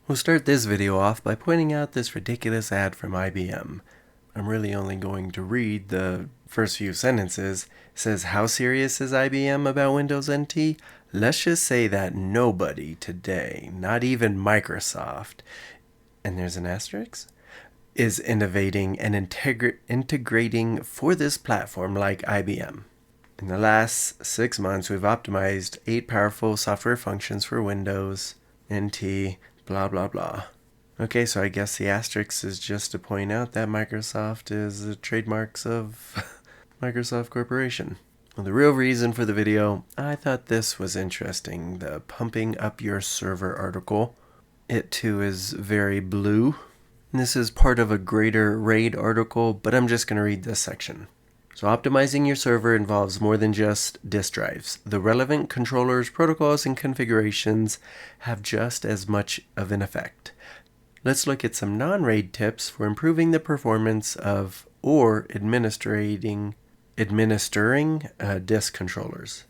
We'll start this video off by pointing out this ridiculous ad from IBM. I'm really only going to read the first few sentences. It says, how serious is IBM about Windows NT? Let's just say that nobody today, not even Microsoft, and there's an asterisk, is innovating and integrating for this platform like IBM. In the last 6 months, we've optimized 8 powerful software functions for Windows NT, blah blah blah. Okay, so I guess the asterisk is just to point out that Microsoft is the trademarks of Microsoft Corporation. Well, the real reason for the video, I thought this was interesting, the pumping up your server article. It too is very blue. This is part of a greater RAID article, but I'm just going to read this section. So optimizing your server involves more than just disk drives. The relevant controllers, protocols, and configurations have just as much of an effect. Let's look at some non-RAID tips for improving the performance of or administering disk controllers.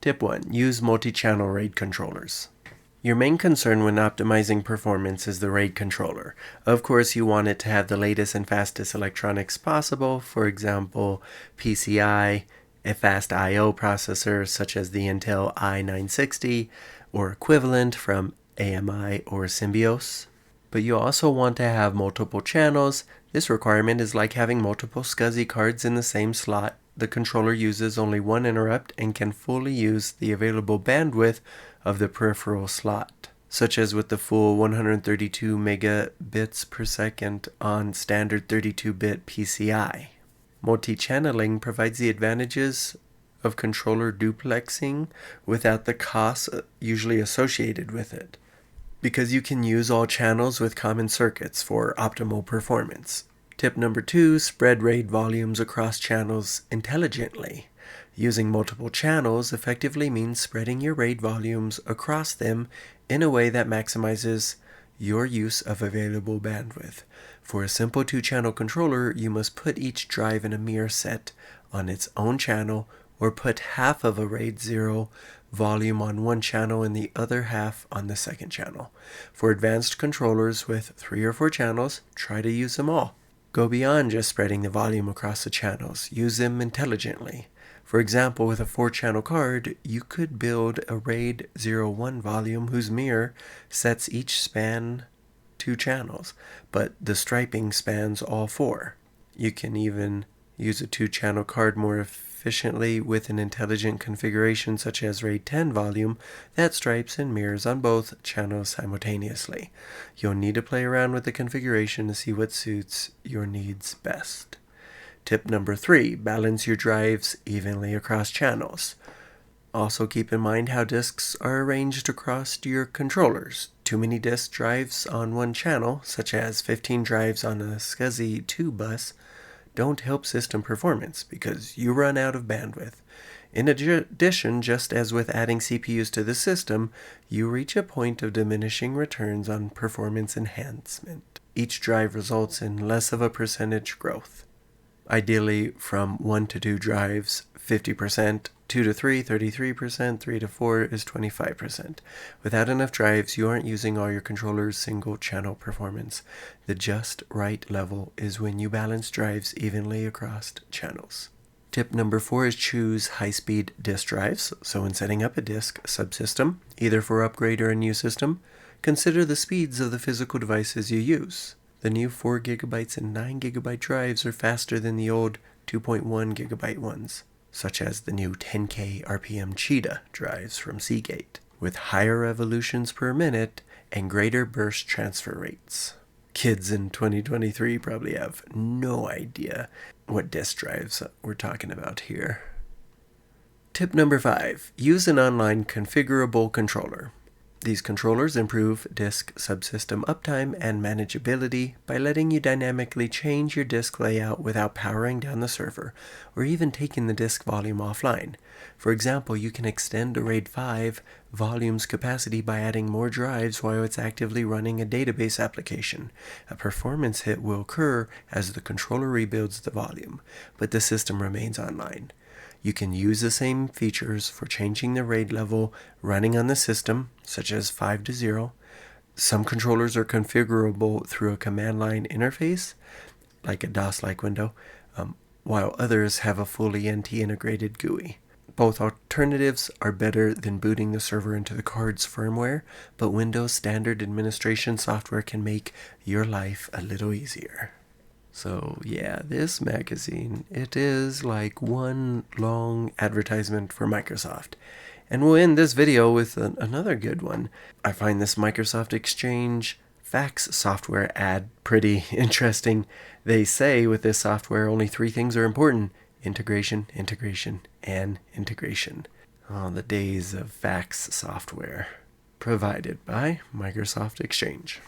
Tip 1. Use multi-channel RAID controllers. Your main concern when optimizing performance is the RAID controller. Of course, you want it to have the latest and fastest electronics possible, for example, PCI, a fast I/O processor such as the Intel i960 or equivalent from AMI or Symbios. But you also want to have multiple channels. This requirement is like having multiple SCSI cards in the same slot. The controller uses only one interrupt and can fully use the available bandwidth of the peripheral slot, such as with the full 132 megabits per second on standard 32-bit PCI. Multi-channeling provides the advantages of controller duplexing without the costs usually associated with it, because you can use all channels with common circuits for optimal performance. Tip number 2, spread RAID volumes across channels intelligently. Using multiple channels effectively means spreading your RAID volumes across them in a way that maximizes your use of available bandwidth. For a simple 2-channel controller, you must put each drive in a mirror set on its own channel or put half of a RAID 0 volume on one channel and the other half on the second channel. For advanced controllers with 3 or 4 channels, try to use them all. Go beyond just spreading the volume across the channels. Use them intelligently. For example, with a 4-channel card, you could build a RAID 01 volume whose mirror sets each span 2 channels, but the striping spans all 4. You can even use a 2-channel card more efficiently with an intelligent configuration such as RAID 10 volume that stripes and mirrors on both channels simultaneously. You'll need to play around with the configuration to see what suits your needs best. Tip number 3, balance your drives evenly across channels. Also keep in mind how disks are arranged across your controllers. Too many disk drives on one channel, such as 15 drives on a SCSI 2 bus, don't help system performance because you run out of bandwidth. In addition, just as with adding CPUs to the system, you reach a point of diminishing returns on performance enhancement. Each drive results in less of a percentage growth. Ideally, from 1 to 2 drives, 50%, 2 to 3, 33%, 3 to 4 is 25%. Without enough drives, you aren't using all your controller's single-channel performance. The just right level is when you balance drives evenly across channels. Tip number 4 is choose high-speed disk drives. So when setting up a disk subsystem, either for upgrade or a new system, consider the speeds of the physical devices you use. The new 4 GB and 9 GB drives are faster than the old 2.1 GB ones, such as the new 10K RPM Cheetah drives from Seagate, with higher revolutions per minute and greater burst transfer rates. Kids in 2023 probably have no idea what disk drives we're talking about here. Tip number 5, use an online configurable controller. These controllers improve disk subsystem uptime and manageability by letting you dynamically change your disk layout without powering down the server or even taking the disk volume offline. For example, you can extend a RAID 5 volume's capacity by adding more drives while it's actively running a database application. A performance hit will occur as the controller rebuilds the volume, but the system remains online. You can use the same features for changing the RAID level running on the system, such as 5 to 0, Some controllers are configurable through a command line interface, like a DOS-like window, while others have a fully NT-integrated GUI. Both alternatives are better than booting the server into the card's firmware, but Windows standard administration software can make your life a little easier. So yeah, this magazine, it is like one long advertisement for Microsoft. And we'll end this video with another good one. I find this Microsoft Exchange Fax Software ad pretty interesting. They say with this software only 3 things are important: integration, integration, and integration. Oh, the days of fax software. Provided by Microsoft Exchange.